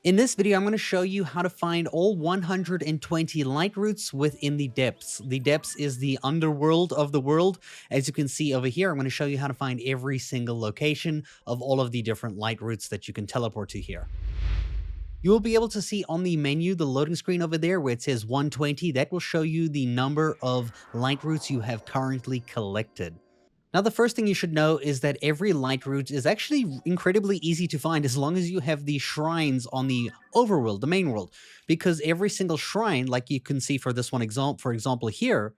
In this video, I'm going to show you how to find all 120 light routes within the depths. The depths is the underworld of the world. As you can see over here, I'm going to show you how to find every single location of all of the different light routes that you can teleport to here. You will be able to see on the menu, the loading screen over there where it says 120, that will show you the number of light routes you have currently collected. Now, the first thing you should know is that every light route is actually incredibly easy to find as long as you have the shrines on the overworld, the main world, because every single shrine, like you can see for this one for example here,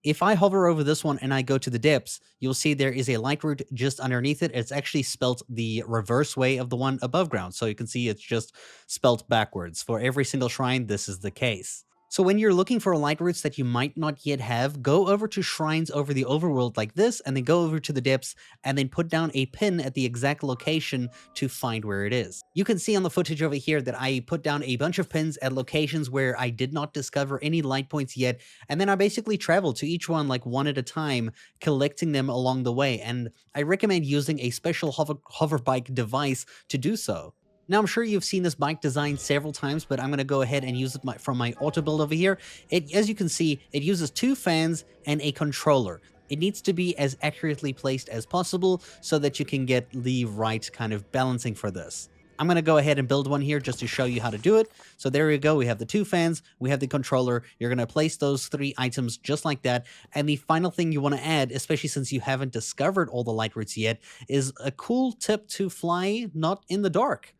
if I hover over this one and I go to the depths, you'll see there is a light route just underneath it. It's actually spelt the reverse way of the one above ground. So you can see it's just spelt backwards. For every single shrine, this is the case. So when you're looking for light routes that you might not yet have, go over to shrines over the overworld like this, and then go over to the depths, and then put down a pin at the exact location to find where it is. You can see on the footage over here that I put down a bunch of pins at locations where I did not discover any light points yet, and then I basically traveled to each one like one at a time, collecting them along the way, and I recommend using a special hoverbike device to do so. Now, I'm sure you've seen this bike design several times, but I'm going to go ahead and use it from my auto build over here. As you can see, it uses two fans and a controller. It needs to be as accurately placed as possible so that you can get the right kind of balancing for this. I'm going to go ahead and build one here just to show you how to do it. So there you go. We have the two fans. We have the controller. You're going to place those three items just like that. And the final thing you want to add, especially since you haven't discovered all the light routes yet, is a cool tip to fly not in the dark.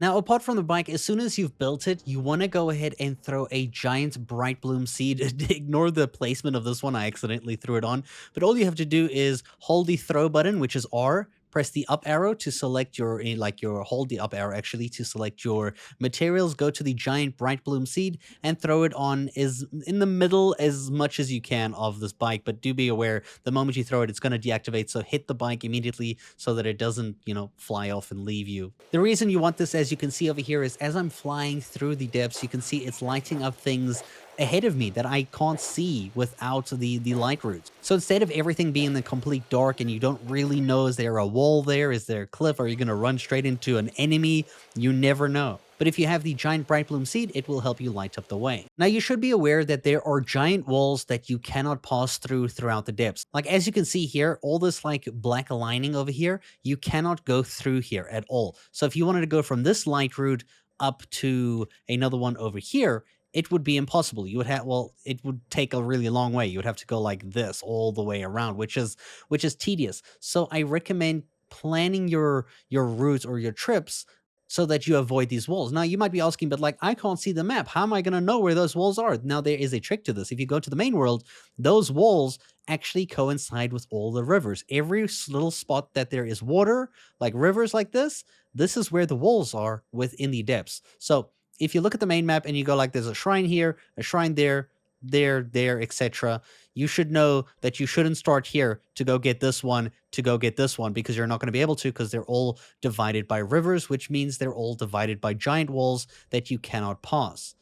Now, apart from the bike, as soon as you've built it, you want to go ahead and throw a giant bright bloom seed. Ignore the placement of this one. I accidentally threw it on. But all you have to do is hold the throw button, which is R, press the up arrow to select hold the up arrow actually to select your materials, go to the giant bright bloom seed and throw it on is in the middle as much as you can of this bike. But do be aware, the moment you throw it, it's going to deactivate. So hit the bike immediately so that it doesn't, fly off and leave you. The reason you want this, as you can see over here, is as I'm flying through the depths, you can see it's lighting up things ahead of me that I can't see without the light routes. So instead of everything being in the complete dark and you don't really know, is there a wall there? Is there a cliff? Are you going to run straight into an enemy? You never know. But if you have the giant bright bloom seed, it will help you light up the way. Now, you should be aware that there are giant walls that you cannot pass throughout the depths. Like, as you can see here, all this like black lining over here, you cannot go through here at all. So if you wanted to go from this light route up to another one over here, it would be impossible. You would have, it would take a really long way. You would have to go like this all the way around, which is tedious. So I recommend planning your routes or your trips so that you avoid these walls. Now, you might be asking, but like, I can't see the map. How am I going to know where those walls are? Now, there is a trick to this. If you go to the main world, those walls actually coincide with all the rivers. Every little spot that there is water, like rivers like this is where the walls are within the depths. So if you look at the main map and you go like, there's a shrine here, a shrine there, etc., you should know that you shouldn't start here to go get this one, because you're not going to be able to, because they're all divided by rivers, which means they're all divided by giant walls that you cannot pass.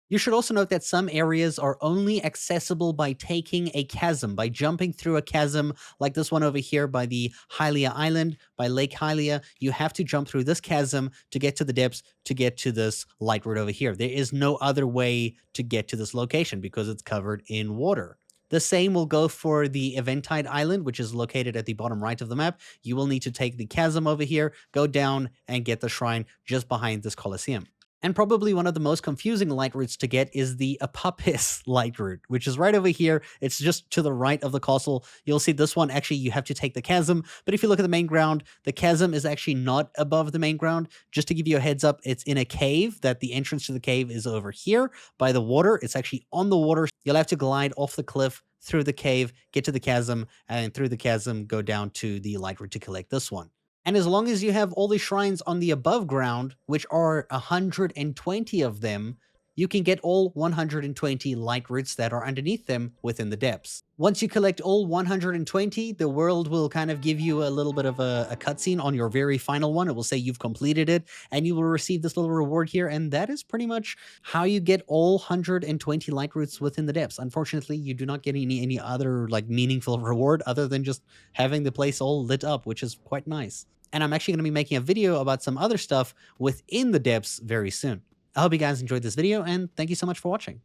You should also note that some areas are only accessible by taking a chasm, by jumping through a chasm like this one over here by the Hylia Island, by Lake Hylia. You have to jump through this chasm to get to the depths, to get to this light route over here. There is no other way to get to this location because it's covered in water. The same will go for the Eventide Island, which is located at the bottom right of the map. You will need to take the chasm over here, go down, and get the shrine just behind this Colosseum. And probably one of the most confusing light routes to get is the Apapis light route, which is right over here. It's just to the right of the castle. You'll see this one, actually, you have to take the chasm. But if you look at the main ground, the chasm is actually not above the main ground. Just to give you a heads up, it's in a cave, that the entrance to the cave is over here by the water. It's actually on the water. You'll have to glide off the cliff, through the cave, get to the chasm, and through the chasm, go down to the light route to collect this one. And as long as you have all the shrines on the above ground, which are 120 of them, you can get all 120 light routes that are underneath them within the depths. Once you collect all 120, the world will kind of give you a little bit of a cutscene on your very final one. It will say you've completed it, and you will receive this little reward here, and that is pretty much how you get all 120 light routes within the depths. Unfortunately, you do not get any other like meaningful reward other than just having the place all lit up, which is quite nice. And I'm actually going to be making a video about some other stuff within the depths very soon. I hope you guys enjoyed this video, and thank you so much for watching.